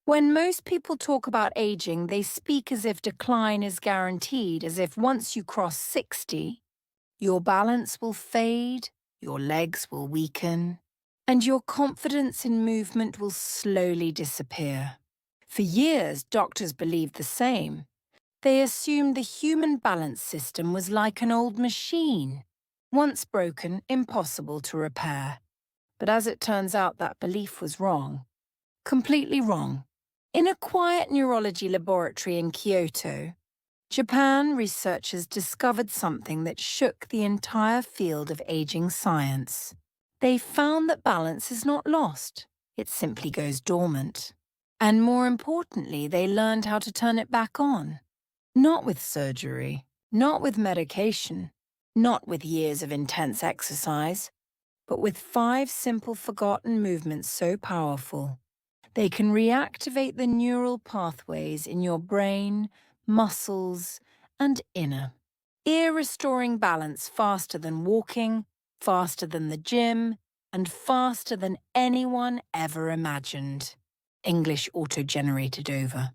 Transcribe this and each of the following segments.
When most people talk about aging, they speak as if decline is guaranteed, as if once you cross 60, your balance will fade, your legs will weaken, and your confidence in movement will slowly disappear. For years, doctors believed the same. They assumed the human balance system was like an old machine. Once broken, impossible to repair. But as it turns out, that belief was wrong. Completely wrong. In a quiet neurology laboratory in Kyoto, Japan, researchers discovered something that shook the entire field of aging science. They found that balance is not lost, it simply goes dormant. And more importantly, they learned how to turn it back on. Not with surgery, not with medication, not with years of intense exercise, but with 5 simple forgotten movements so powerful. They can reactivate the neural pathways in your brain, muscles, and inner. Ear-restoring balance faster than walking, faster than the gym, and faster than anyone ever imagined. English auto-generated over.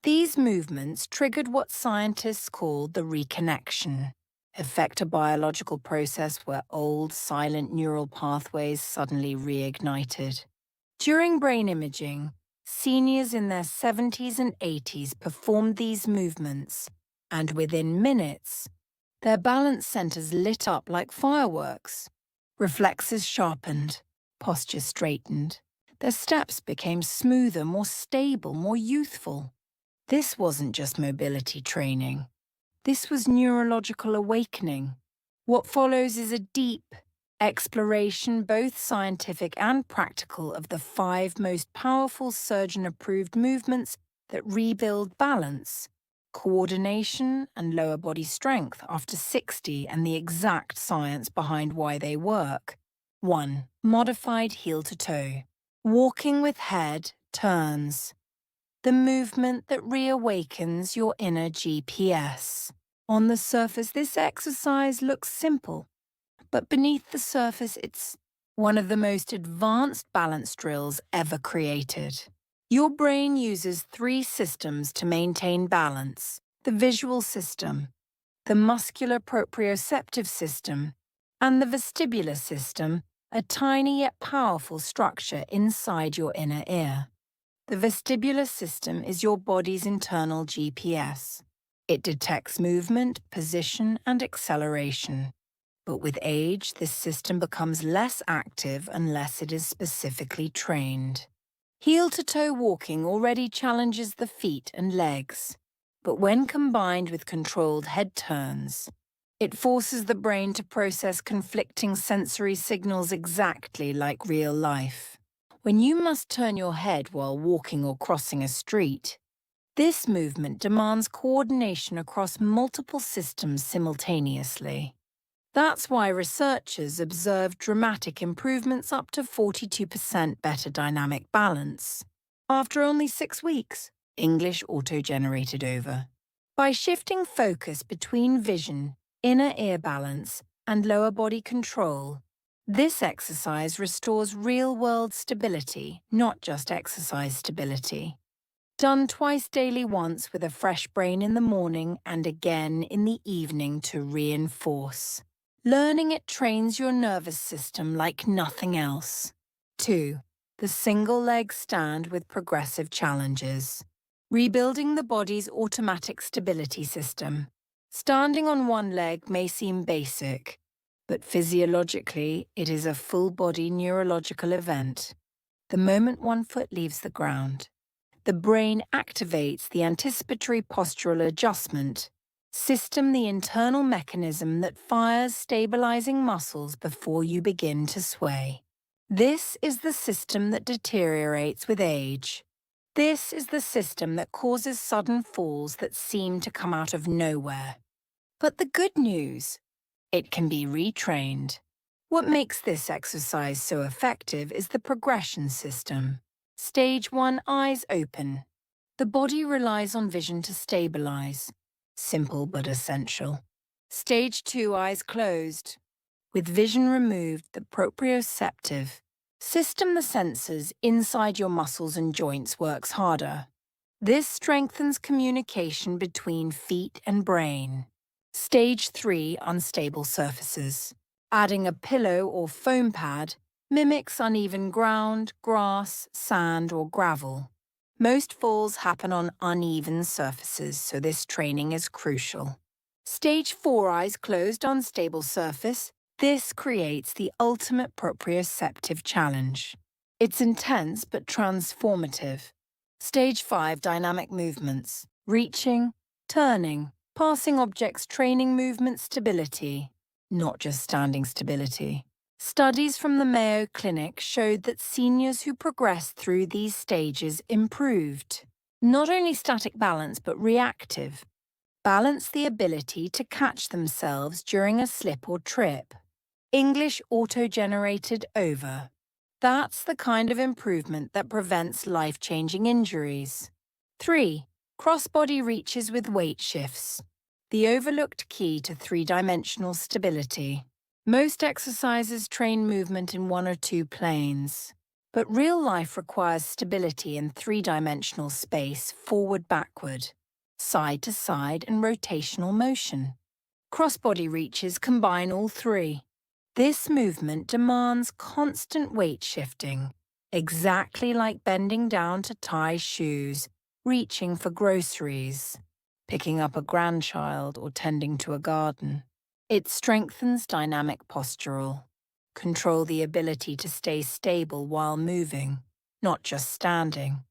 These movements triggered what scientists call the reconnection, affect a biological process where old, silent neural pathways suddenly reignited. During brain imaging, seniors in their 70s and 80s performed these movements, and within minutes, their balance centers lit up like fireworks. Reflexes sharpened, posture straightened. Their steps became smoother, more stable, more youthful. This wasn't just mobility training. This was neurological awakening. What follows is a deep exploration, both scientific and practical, of the 5 most powerful surgeon-approved movements that rebuild balance, coordination, and lower body strength after 60, and the exact science behind why they work. 1. Modified heel-to-toe. Walking with head turns. The movement that reawakens your inner GPS. On the surface, this exercise looks simple, but beneath the surface, it's one of the most advanced balance drills ever created. Your brain uses 3 systems to maintain balance: the visual system, the muscular proprioceptive system, and the vestibular system, a tiny yet powerful structure inside your inner ear. The vestibular system is your body's internal GPS. It detects movement, position, and acceleration. But with age, this system becomes less active unless it is specifically trained. Heel-to-toe walking already challenges the feet and legs, but when combined with controlled head turns, it forces the brain to process conflicting sensory signals exactly like real life. When you must turn your head while walking or crossing a street, this movement demands coordination across multiple systems simultaneously. That's why researchers observed dramatic improvements up to 42% better dynamic balance after only 6 weeks. English auto-generated over. By shifting focus between vision, inner ear balance, and lower body control, this exercise restores real-world stability, not just exercise stability. Done twice daily, once with a fresh brain in the morning and again in the evening to reinforce. Learning it trains your nervous system like nothing else. 2. The single leg stand with progressive challenges. Rebuilding the body's automatic stability system. Standing on one leg may seem basic, but physiologically it is a full-body neurological event. The moment one foot leaves the ground, the brain activates the anticipatory postural adjustment system, the internal mechanism that fires stabilizing muscles before you begin to sway. This is the system that deteriorates with age. This is the system that causes sudden falls that seem to come out of nowhere. But the good news, it can be retrained. What makes this exercise so effective is the progression system. Stage 1, eyes open. The body relies on vision to stabilize. Simple but essential. Stage 2, eyes closed. With vision removed, the proprioceptive System the sensors inside your muscles and joints works harder. This strengthens communication between feet and brain. Stage 3, unstable surfaces. Adding a pillow or foam pad mimics uneven ground, grass, sand, or gravel. Most falls happen on uneven surfaces, so this training is crucial. Stage 4, eyes closed, unstable surface. This creates the ultimate proprioceptive challenge. It's intense but transformative. Stage 5, dynamic movements. Reaching, turning, passing objects, training movement stability, not just standing stability. Studies from the Mayo Clinic showed that seniors who progressed through these stages improved. Not only static balance, but reactive. Balance, the ability to catch themselves during a slip or trip. English auto-generated over. That's the kind of improvement that prevents life-changing injuries. 3. Cross-body reaches with weight shifts. The overlooked key to three-dimensional stability. Most exercises train movement in one or two planes, but real life requires stability in three-dimensional space, forward-backward, side-to-side, and rotational motion. Cross-body reaches combine all three. This movement demands constant weight shifting, exactly like bending down to tie shoes, reaching for groceries, picking up a grandchild, or tending to a garden. It strengthens dynamic postural. Control the ability to stay stable while moving, not just standing.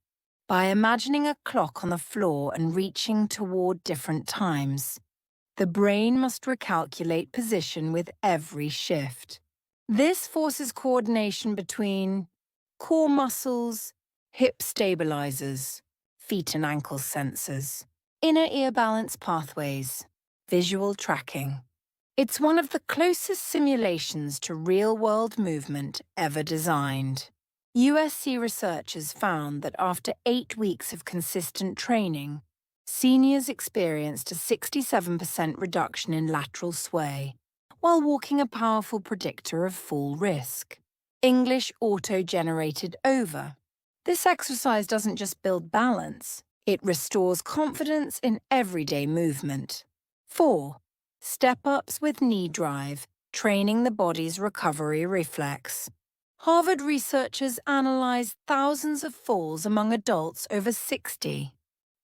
By imagining a clock on the floor and reaching toward different times, the brain must recalculate position with every shift. This forces coordination between core muscles, hip stabilizers, feet and ankle sensors, inner ear balance pathways, visual tracking. It's one of the closest simulations to real-world movement ever designed. USC researchers found that after 8 weeks of consistent training, seniors experienced a 67% reduction in lateral sway, while walking, a powerful predictor of fall risk. English auto-generated over. This exercise doesn't just build balance, it restores confidence in everyday movement. 4. Step-ups with knee drive, training the body's recovery reflex. Harvard researchers analyzed thousands of falls among adults over 60.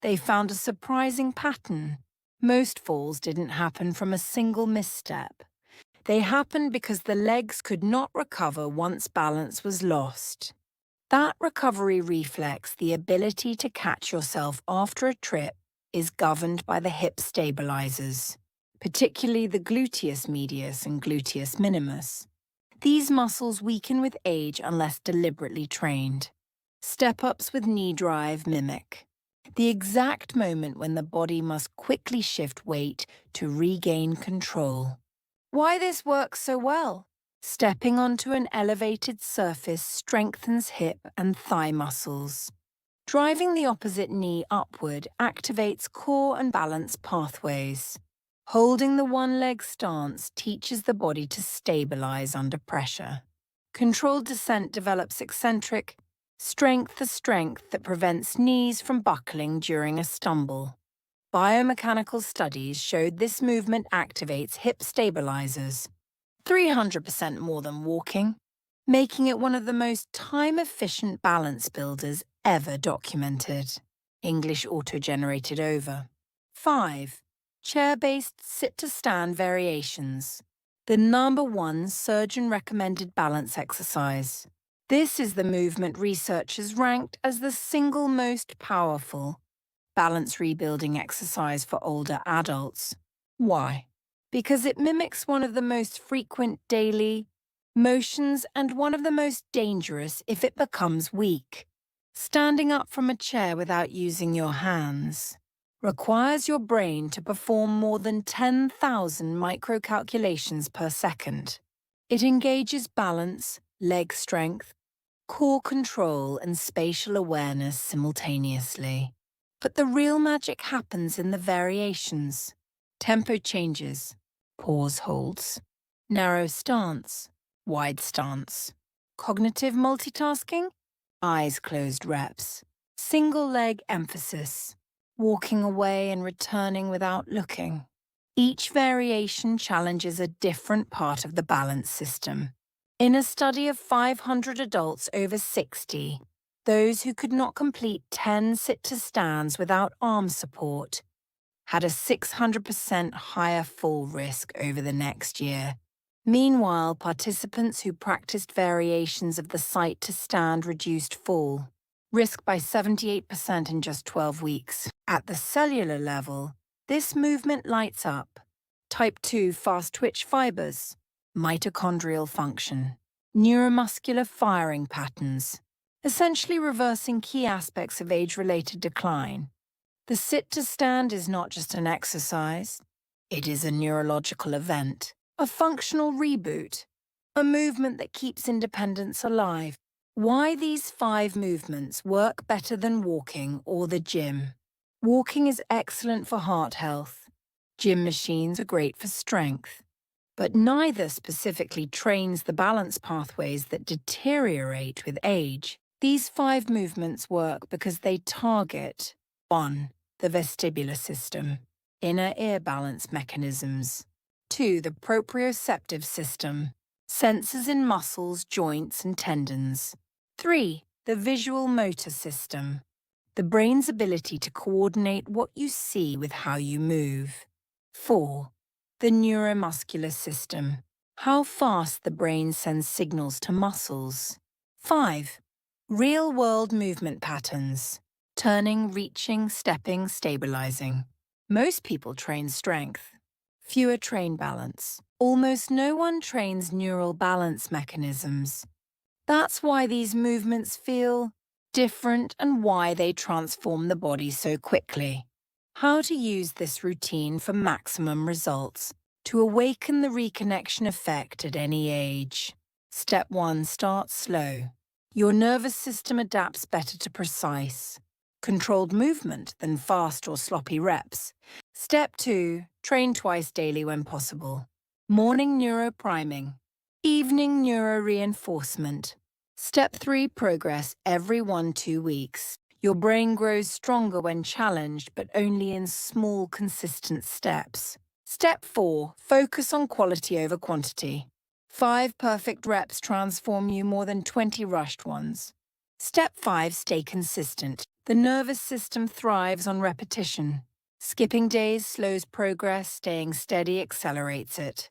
They found a surprising pattern. Most falls didn't happen from a single misstep. They happened because the legs could not recover once balance was lost. That recovery reflex, the ability to catch yourself after a trip, is governed by the hip stabilizers, particularly the gluteus medius and gluteus minimus. These muscles weaken with age unless deliberately trained. Step-ups with knee drive mimic the exact moment when the body must quickly shift weight to regain control. Why this works so well? Stepping onto an elevated surface strengthens hip and thigh muscles. Driving the opposite knee upward activates core and balance pathways. Holding the one-leg stance teaches the body to stabilize under pressure. Controlled descent develops eccentric, the strength that prevents knees from buckling during a stumble. Biomechanical studies showed this movement activates hip stabilizers, 300% more than walking, making it one of the most time-efficient balance builders ever documented. English auto-generated over. 5. Chair-based sit-to-stand variations. The #1 surgeon-recommended balance exercise. This is the movement researchers ranked as the single most powerful balance rebuilding exercise for older adults. Why? Because it mimics one of the most frequent daily motions and one of the most dangerous if it becomes weak. Standing up from a chair without using your hands requires your brain to perform more than 10,000 microcalculations per second. It engages balance, leg strength, core control, and spatial awareness simultaneously. But the real magic happens in the variations. Tempo changes, pause holds, narrow stance, wide stance, Cognitive multitasking? Eyes closed reps. Single leg emphasis. Walking away and returning without looking. Each variation challenges a different part of the balance system. In a study of 500 adults over 60, those who could not complete 10 sit-to-stands without arm support had a 600% higher fall risk over the next year. Meanwhile, participants who practiced variations of the sight-to-stand reduced fall risk by 78% in just 12 weeks. At the cellular level, this movement lights up type 2 fast-twitch fibers, mitochondrial function, neuromuscular firing patterns, essentially reversing key aspects of age-related decline. The sit-to-stand is not just an exercise, it is a neurological event, a functional reboot, a movement that keeps independence alive. Why these 5 movements work better than walking or the gym. Walking is excellent for heart health. Gym machines are great for strength. But neither specifically trains the balance pathways that deteriorate with age. These 5 movements work because they target 1. The vestibular system, inner ear balance mechanisms. 2. The proprioceptive system, sensors in muscles, joints, and tendons. 3. The visual motor system, the brain's ability to coordinate what you see with how you move. 4. The neuromuscular system, how fast the brain sends signals to muscles. 5. Real-world movement patterns, turning, reaching, stepping, stabilizing. Most people train strength. Fewer train balance. Almost no one trains neural balance mechanisms. That's why these movements feel different and why they transform the body so quickly. How to use this routine for maximum results. To awaken the reconnection effect at any age. Step 1. Start slow. Your nervous system adapts better to precise, controlled movement than fast or sloppy reps. Step 2. Train twice daily when possible. Morning neuropriming. Evening neuroreinforcement. Step 3. Progress every 1-2 weeks. Your brain grows stronger when challenged, but only in small, consistent steps. Step 4. Focus on quality over quantity. 5 perfect reps transform you more than 20 rushed ones. Step 5. Stay consistent. The nervous system thrives on repetition. Skipping days slows progress, staying steady accelerates it.